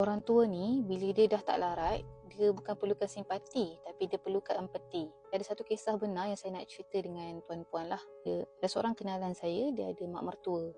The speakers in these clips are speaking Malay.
Orang tua ni bila dia dah tak larat, dia bukan perlukan simpati tapi dia perlukan empati. Ada satu kisah benar yang saya nak cerita dengan tuan-puan lah. Ada seorang kenalan saya, dia ada mak mertua.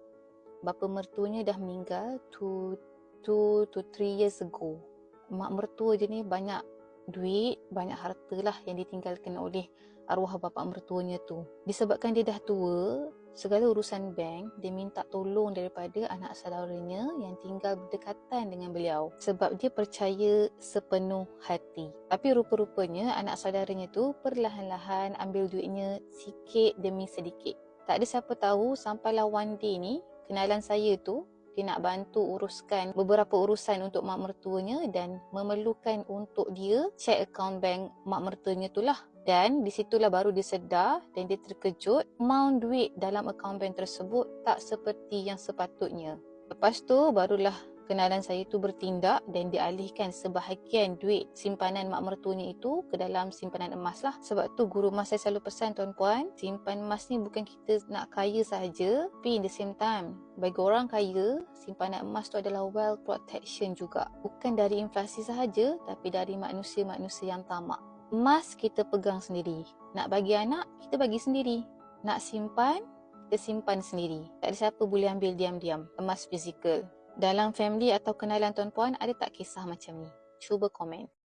Bapa mertuanya dah meninggal 2 to 3 years ago. Mak mertua je ni banyak duit, banyak harta lah yang ditinggalkan oleh arwah bapa mertuanya tu. Disebabkan dia dah tua, segala urusan bank dia minta tolong daripada anak saudaranya yang tinggal berdekatan dengan beliau sebab dia percaya sepenuh hati. Tapi rupa-rupanya anak saudaranya tu perlahan-lahan ambil duitnya sikit demi sedikit. Tak ada siapa tahu sampailah one day ni kenalan saya tu dia nak bantu uruskan beberapa urusan untuk mak mertuanya dan memerlukan untuk dia check account bank mak mertuanya tu lah. Dan di situlah baru dia sedar dan dia terkejut amount duit dalam account bank tersebut tak seperti yang sepatutnya. Lepas tu barulah kenalan saya tu bertindak dan dialihkan sebahagian duit simpanan mak mertuanya itu ke dalam simpanan emas lah. Sebab tu guru mas saya selalu pesan tuan-puan, simpan emas ni bukan kita nak kaya sahaja, tapi in the same time bagi orang kaya, simpanan emas tu adalah wealth protection juga. Bukan dari inflasi sahaja tapi dari manusia-manusia yang tamak. Emas kita pegang sendiri, nak bagi anak kita bagi sendiri, nak simpan kita simpan sendiri. Tak ada siapa boleh ambil diam-diam emas fizikal. Dalam family atau kenalan tuan-puan ada tak kisah macam ni? Cuba komen.